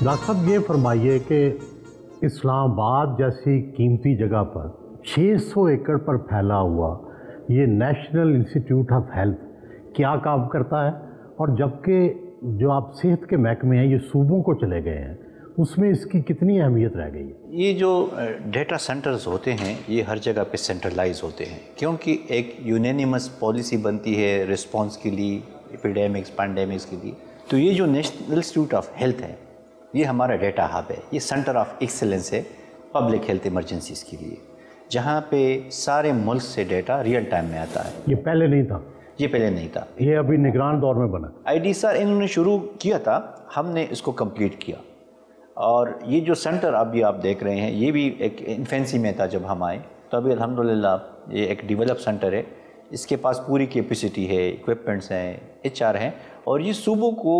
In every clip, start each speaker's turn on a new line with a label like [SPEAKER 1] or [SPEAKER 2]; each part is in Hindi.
[SPEAKER 1] डॉक्टर साहब ये फरमाइए कि इस्लामाबाद जैसी कीमती जगह पर 600 एकड़ पर फैला हुआ ये नेशनल इंस्टीट्यूट ऑफ हेल्थ क्या काम करता है, और जबकि जो आप सेहत के महकमे हैं ये सूबों को चले गए हैं, उसमें इसकी कितनी अहमियत रह गई है?
[SPEAKER 2] ये जो डेटा सेंटर्स होते हैं ये हर जगह पे सेंट्रलाइज होते हैं, क्योंकि एक यूनानिमस पॉलिसी बनती है रिस्पांस के लिए, एपिडेमिक्स पैंडेमिक्स के लिए। तो ये जो नेशनल इंस्टीट्यूट ऑफ हेल्थ है ये हमारा डेटा हब है, ये सेंटर ऑफ एक्सीलेंस है पब्लिक हेल्थ इमरजेंसीज़ के लिए, जहाँ पे सारे मुल्क से डेटा रियल टाइम में आता है।
[SPEAKER 1] ये पहले नहीं था?
[SPEAKER 2] ये पहले नहीं था,
[SPEAKER 1] ये अभी निगरान दौर में बना।
[SPEAKER 2] IDSR इन्होंने शुरू किया था, हमने इसको कंप्लीट किया। और ये जो सेंटर अभी आप देख रहे हैं ये भी एक इन्फेंसी में था जब हम आए, तो अभी अल्हम्दुलिल्लाह ये एक डेवलप सेंटर है, इसके पास पूरी कैपेसिटी है, इक्विपमेंट्स हैं, HR हैं, और ये सूबों को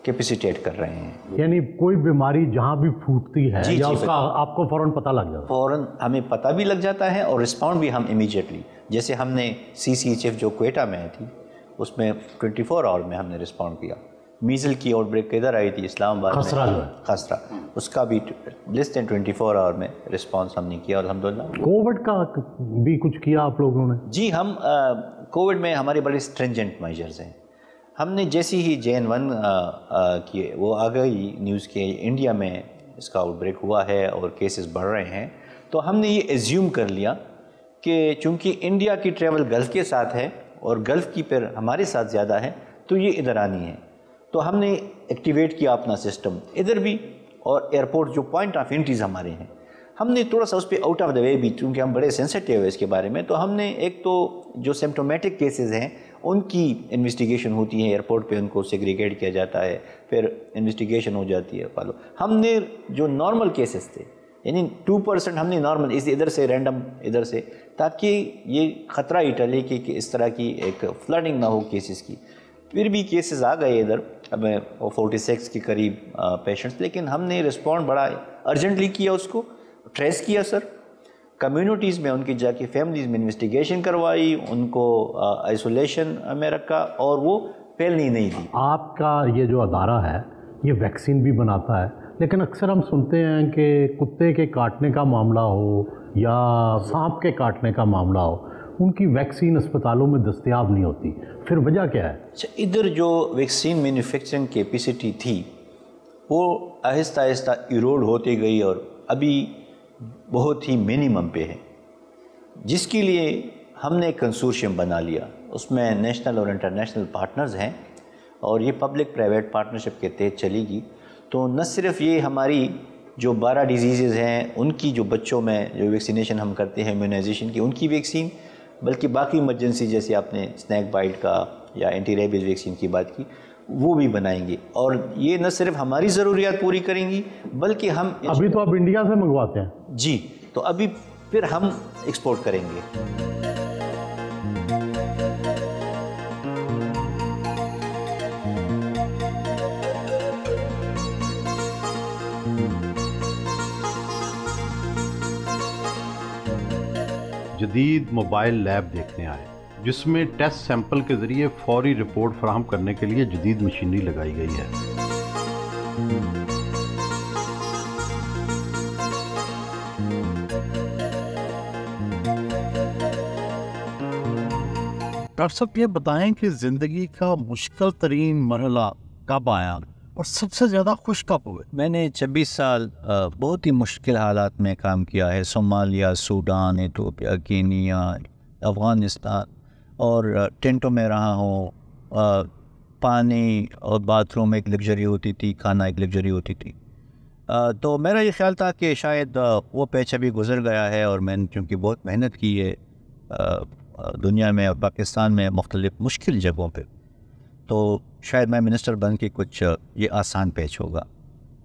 [SPEAKER 2] कैपेसिटेट कर रहे हैं।
[SPEAKER 1] यानी कोई बीमारी जहाँ भी फूटती है
[SPEAKER 2] जी,
[SPEAKER 1] या
[SPEAKER 2] जी,
[SPEAKER 1] उसका आपको फ़ौरन पता लग जाता है?
[SPEAKER 2] फ़ौरन हमें पता भी लग जाता है और रिस्पॉन्ड भी हम इमीडिएटली, जैसे हमने CCHF जो क्वेटा में थी उसमें 24 आवर में हमने रिस्पॉन्ड किया। मीज़ल की आउटब्रेक किधर आई थी? इस्लामाबाद में, खसरा, उसका भी लेस देन 24 आवर में रिस्पॉन्स हमने किया अल्हम्दुलिल्लाह।
[SPEAKER 1] कोविड का भी कुछ किया आप लोगों ने?
[SPEAKER 2] जी, हम कोविड में हमारे बड़े स्ट्रिंजेंट मेजर्स हैं। हमने जैसी ही JN1 की वो आ गई न्यूज़ के इंडिया में इसका आउटब्रेक हुआ है और केसेस बढ़ रहे हैं, तो हमने ये एज्यूम कर लिया कि चूँकि इंडिया की ट्रैवल गल्फ़ के साथ है और गल्फ़ की फिर हमारे साथ ज़्यादा है तो ये इधर आनी है, तो हमने एक्टिवेट किया अपना सिस्टम इधर भी, और एयरपोर्ट जो पॉइंट ऑफ एंट्रीज हमारे हैं हमने थोड़ा सा उस पर आउट ऑफ द वे भी, क्योंकि हम बड़े सेंसिटिव है इसके बारे में, तो हमने एक तो जो सिम्टोमेटिक केसेस हैं उनकी इन्वेस्टिगेशन होती है एयरपोर्ट पे, उनको सेग्रीगेट किया जाता है, फिर इन्वेस्टिगेशन हो जाती है फॉलो। हमने जो नॉर्मल केसेस थे यानी 2% हमने नॉर्मल इधर से रैंडम इधर से, ताकि ये ख़तरा ही टले कि इस तरह की एक फ्लडिंग ना हो केसेस की। फिर भी केसेस आ गए इधर, अब 46 के करीब पेशेंट्स, लेकिन हमने रिस्पॉन्ड बड़ा अर्जेंटली किया, उसको ट्रेस किया सर, कम्युनिटीज़ में उनकी जाके फैमिलीज़ में इन्वेस्टिगेशन करवाई, उनको आइसोलेशन में रखा और वो फैलनी नहीं दी।
[SPEAKER 1] आपका ये जो अदारा है ये वैक्सीन भी बनाता है, लेकिन अक्सर हम सुनते हैं कि कुत्ते के काटने का मामला हो या सांप के काटने का मामला हो, उनकी वैक्सीन अस्पतालों में दस्तयाब नहीं होती, फिर वजह क्या है?
[SPEAKER 2] अच्छा, इधर जो वैक्सीन मैन्युफैक्चरिंग कैपेसिटी थी वो आहिस्ता आहिस्ता इरोड होती गई और अभी बहुत ही मिनिमम पे है, जिसके लिए हमने एक कंसोर्शियम बना लिया, उसमें नेशनल और इंटरनेशनल पार्टनर्स हैं और ये पब्लिक प्राइवेट पार्टनरशिप के तहत चलेगी। तो न सिर्फ ये हमारी जो 12 डिजीज़ हैं उनकी जो बच्चों में जो वैक्सीनेशन हम करते हैं इम्यूनाइजेशन की, उनकी वैक्सीन, बल्कि बाकी इमरजेंसी जैसे आपने स्नैक बाइट का या एंटी रेबीज़ वैक्सीन की बात की वो भी बनाएंगे, और ये न सिर्फ हमारी ज़रूरियात पूरी करेंगी बल्कि हम
[SPEAKER 1] अभी तो आप इंडिया से मंगवाते हैं?
[SPEAKER 2] जी, तो अभी फिर हम एक्सपोर्ट करेंगे।
[SPEAKER 3] जदीद मोबाइल लैब देखने आए जिसमें टेस्ट सैंपल के ज़रिए फौरी रिपोर्ट फराहम करने के लिए जदीद मशीनरी लगाई गई है।
[SPEAKER 4] डॉक्टर साहब ये बताएं कि ज़िंदगी का मुश्किल तरीन मरहला कब आया और सबसे ज़्यादा खुश कब हुए?
[SPEAKER 2] मैंने 26 साल बहुत ही मुश्किल हालात में काम किया है, Somalia, Sudan, Ethiopia, Kenya, Afghanistan, और टेंटों में रहा हूँ। पानी और बाथरूम एक लग्जरी होती थी, खाना एक लग्जरी होती थी। तो मेरा ये ख्याल था कि शायद वो पैच अभी गुज़र गया है, और मैंने चूँकि बहुत मेहनत की है दुनिया में और पाकिस्तान में मुख्तलिफ़ मुश्किल जगहों पे, तो शायद मैं मिनिस्टर बन के कुछ ये आसान पैच होगा।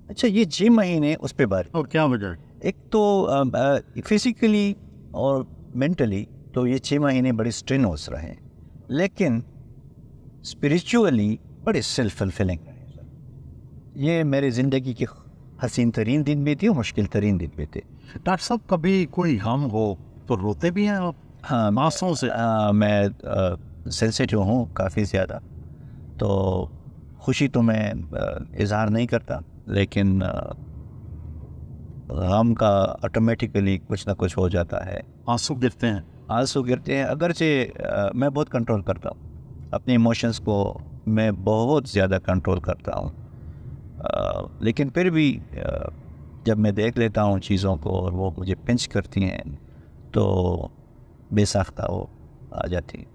[SPEAKER 2] अच्छा, ये 6 महीने उस पे बात,
[SPEAKER 4] और क्या वजह?
[SPEAKER 2] एक तो फिज़िकली और मेंटली तो ये 6 महीने बड़े स्ट्रेनोस रहे, लेकिन स्पिरिचुअली बड़े सेल्फ फुलफिलिंग रहे सर। ये मेरी ज़िंदगी के हसीन तरीन दिन भी थे और मुश्किल तरीन दिन भी थे।
[SPEAKER 4] डॉक्टर साहब कभी कोई गम हो तो रोते भी हैं आप?
[SPEAKER 2] हाँ,
[SPEAKER 4] आंसुओं से?
[SPEAKER 2] मैं सेंसिटिव हूँ काफ़ी ज़्यादा, तो खुशी तो मैं इजहार नहीं करता, लेकिन गम का ऑटोमेटिकली कुछ ना कुछ हो जाता है।
[SPEAKER 4] आंसू गिरते हैं।
[SPEAKER 2] आंसू गिरते हैं। अगरचे मैं बहुत कंट्रोल करता हूँ अपने इमोशंस को, मैं बहुत ज़्यादा कंट्रोल करता हूँ, लेकिन फिर भी जब मैं देख लेता हूँ चीज़ों को और वो मुझे पिंच करती हैं तो बेसाख्ता वो आ जाती है।